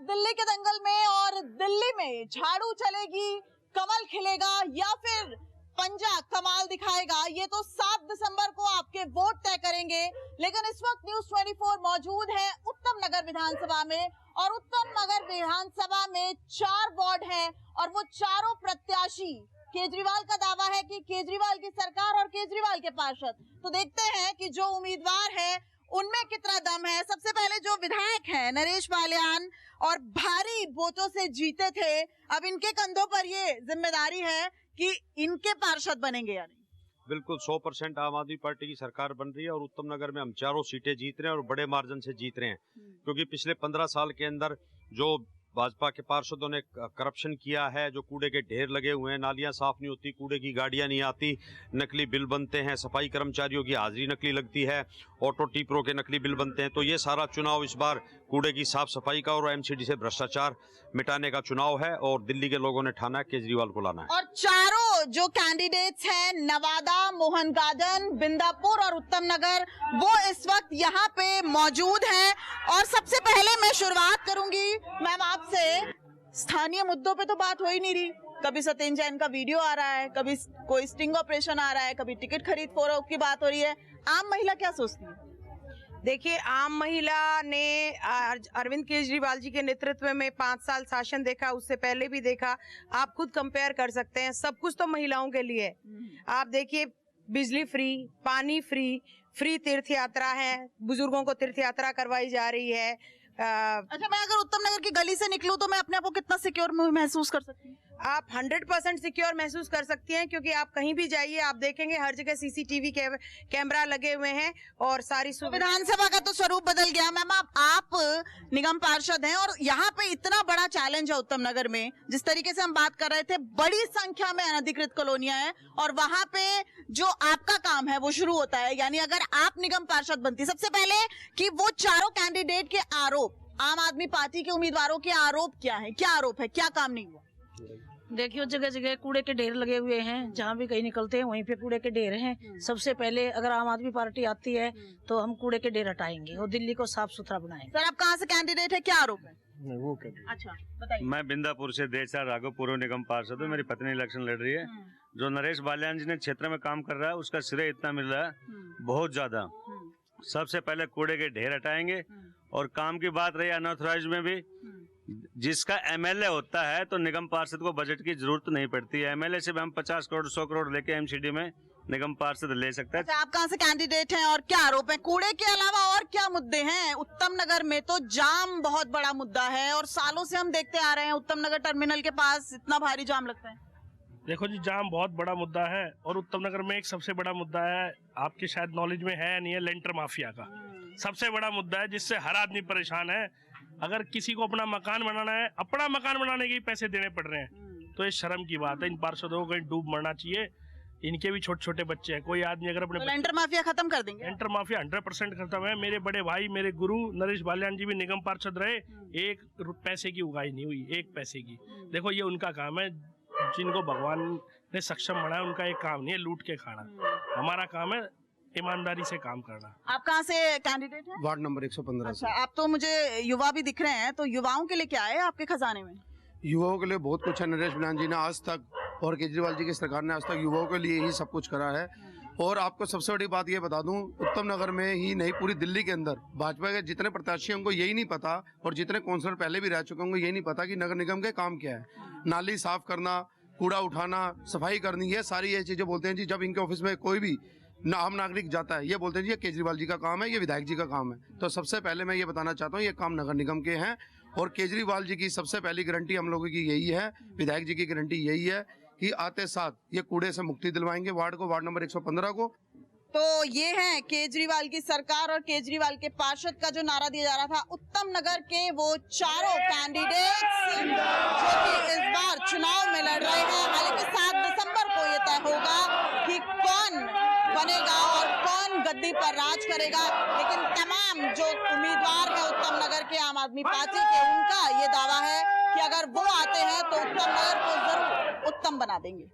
दिल्ली के दंगल में और दिल्ली में झाड़ू चलेगी, कमल खिलेगा या फिर पंजा कमाल दिखाएगा, ये तो 7 दिसंबर को आपके वोट तय करेंगे। लेकिन इस वक्त न्यूज़ 24 मौजूद है उत्तम नगर विधानसभा में और उत्तम नगर विधानसभा में 4 वार्ड हैं और वो चारों प्रत्याशी, केजरीवाल का दावा है कि केजरीवाल की सरकार और केजरीवाल के पार्षद। तो देखते हैं कि जो उम्मीदवार है उनमें कितना दम है। सबसे पहले जो विधायक हैं नरेश बाल्यान और भारी वोटों से जीते थे, अब इनके कंधों पर ये जिम्मेदारी है कि इनके पार्षद बनेंगे या नहीं। बिल्कुल 100% आम आदमी पार्टी की सरकार बन रही है और उत्तम नगर में हम चारों सीटें जीत रहे हैं और बड़े मार्जिन से जीत रहे हैं, क्योंकि पिछले 15 साल के अंदर जो भाजपा के पार्षदों ने करप्शन किया है, जो कूड़े के ढेर लगे हुए हैं, नालियां साफ नहीं होती, कूड़े की गाड़ियां नहीं आती, नकली बिल बनते हैं, सफाई कर्मचारियों की हाजिरी नकली लगती है, ऑटो टीपरों के नकली बिल बनते हैं। तो ये सारा चुनाव इस बार कूड़े की साफ सफाई का और एमसीडी से भ्रष्टाचार मिटाने का चुनाव है और दिल्ली के लोगों ने ठाना है केजरीवाल को लाना है। और चारों जो कैंडिडेट्स हैं नवादा, मोहनगार्डन, बिंदापुर और उत्तम नगर, वो इस वक्त यहाँ पे मौजूद हैं। और सबसे पहले मैं शुरुआत करूंगी मैम आपसे, स्थानीय मुद्दों पे तो बात हो ही नहीं रही। कभी सत्येंद्र जैन का वीडियो आ रहा है, कभी कोई स्टिंग ऑपरेशन आ रहा है, कभी टिकट खरीद फरोख्त की बात हो रही है। आम महिला क्या सोचती है? देखिए, आम महिला ने अरविंद केजरीवाल जी के नेतृत्व में 5 साल शासन देखा, उससे पहले भी देखा। आप खुद कंपेयर कर सकते हैं, सब कुछ तो महिलाओं के लिए। आप देखिए, बिजली फ्री, पानी फ्री तीर्थ यात्रा है, बुजुर्गों को तीर्थ यात्रा करवाई जा रही है। अच्छा, मैं अगर उत्तम नगर की गली से निकलूं तो मैं अपने आप को कितना सिक्योर महसूस कर सकती हूँ? आप 100% सिक्योर महसूस कर सकती हैं, क्योंकि आप कहीं भी जाइए आप देखेंगे हर जगह सीसीटीवी कैमरा लगे हुए हैं और सारी विधानसभा का तो स्वरूप बदल गया। मैम, आप निगम पार्षद हैं और यहाँ पे इतना बड़ा चैलेंज है उत्तम नगर में, जिस तरीके से हम बात कर रहे थे, बड़ी संख्या में अनधिकृत कॉलोनियां हैं और वहां पे जो आपका काम है वो शुरू होता है। यानी अगर आप निगम पार्षद बनती, सबसे पहले कि वो चारों कैंडिडेट के आरोप, आम आदमी पार्टी के उम्मीदवारों के आरोप क्या है, क्या आरोप है, क्या काम नहीं हुआ? देखिए, जगह जगह कूड़े के ढेर लगे हुए हैं, जहाँ भी कहीं निकलते हैं वहीं पे कूड़े के ढेर हैं। सबसे पहले अगर आम आदमी पार्टी आती है तो हम कूड़े के ढेर हटाएंगे और दिल्ली को साफ सुथरा बनाएंगे। सर, आप कहाँ से कैंडिडेट है, क्या आरोप है? वो अच्छा बताइए। मैं बिंदापुर से देशा राघव पूर्व निगम पार्षद हूँ। मेरी पत्नी इलेक्शन लड़ रही है। जो नरेश बाल्यान जी ने क्षेत्र में काम कर रहा है उसका श्रेय इतना मिल रहा है, बहुत ज्यादा। सबसे पहले कूड़े के ढेर हटाएंगे और काम की बात रही अनऑथराइज्ड में भी, जिसका एमएलए होता है तो निगम पार्षद को बजट की जरूरत नहीं पड़ती है। एमएलए से भी हम 50 करोड़ 100 करोड़ लेके एमसीडी में निगम पार्षद ले सकता है। अच्छा, आप कहाँ से कैंडिडेट हैं और क्या आरोप है? कूड़े के अलावा और क्या मुद्दे हैं? उत्तम नगर में तो जाम बहुत बड़ा मुद्दा है और सालों से हम देखते आ रहे हैं उत्तम नगर टर्मिनल के पास इतना भारी जाम लगता है। देखो जी, जाम बहुत बड़ा मुद्दा है और उत्तम नगर में एक सबसे बड़ा मुद्दा है, आपके शायद नॉलेज में है नहीं है, लेंटर माफिया का सबसे बड़ा मुद्दा है, जिससे हर आदमी परेशान है। अगर किसी को अपना मकान बनाना है, अपना मकान बनाने के ही पैसे देने पड़ रहे हैं, तो ये शर्म की बात है। इन पार्षदों को कहीं डूब मरना चाहिए। इनके भी छोटे छोटे बच्चे हैं। कोई आदमी अगर अपने लेंटर माफिया खत्म कर देंगे। लेंटर माफिया 100% खत्म है। मेरे बड़े भाई, मेरे गुरु नरेश बाल्यान जी भी निगम पार्षद रहे, एक पैसे की उगाही नहीं हुई, 1 पैसे की। देखो, ये उनका काम है, जिनको भगवान ने सक्षम बनाया, उनका एक काम नहीं है लूट के खाना। हमारा काम है ईमानदारी से काम करना। आप कहाँ से कैंडिडेट हैं? Ward number 115। अच्छा, आप तो मुझे युवा भी दिख रहे हैं, तो युवाओं के लिए क्या है आपके खजाने में? युवाओं के लिए बहुत कुछ है। नरेश बाल्यान जी ने आज तक और केजरीवाल जी की सरकार ने आज तक युवाओं के लिए ही सब कुछ करा है। और आपको सबसे बड़ी बात ये बता दूं, उत्तम नगर में ही नहीं पूरी दिल्ली के अंदर भाजपा के जितने प्रत्याशी हैं उनको यही नहीं पता, और जितने काउंसलर पहले भी रह चुके होंगे यही नहीं पता कि नगर निगम के काम क्या है। नाली साफ करना, कूड़ा उठाना, सफाई करनी, ये सारी ये चीजें बोलते हैं जी। जब इनके ऑफिस में कोई भी आम नागरिक जाता है, ये बोलते हैं जी ये केजरीवाल जी का काम है, ये विधायक जी का काम है। तो सबसे पहले मैं ये बताना चाहता हूँ, ये काम नगर निगम के हैं और केजरीवाल जी की सबसे पहली गारंटी हम लोगों की यही है, विधायक जी की गारंटी यही है कि आते साथ ये कूड़े से मुक्ति दिलवाएंगे वार्ड को, वार्ड नंबर 115 को। तो ये है केजरीवाल की सरकार और केजरीवाल के पार्षद का जो नारा दिया जा रहा था। उत्तम नगर के वो चारों कैंडिडेट्स जो कि इस बार चुनाव में लड़ रहे हैं। हालांकि 7 दिसंबर को ये तय होगा कि कौन बनेगा और कौन गद्दी पर राज करेगा। लेकिन तमाम जो उम्मीदवार है उत्तम नगर के आम आदमी पार्टी के, उनका ये दावा है कि अगर वो आते हैं तो उत्तम नगर को जरूर उत्तम बना देंगे।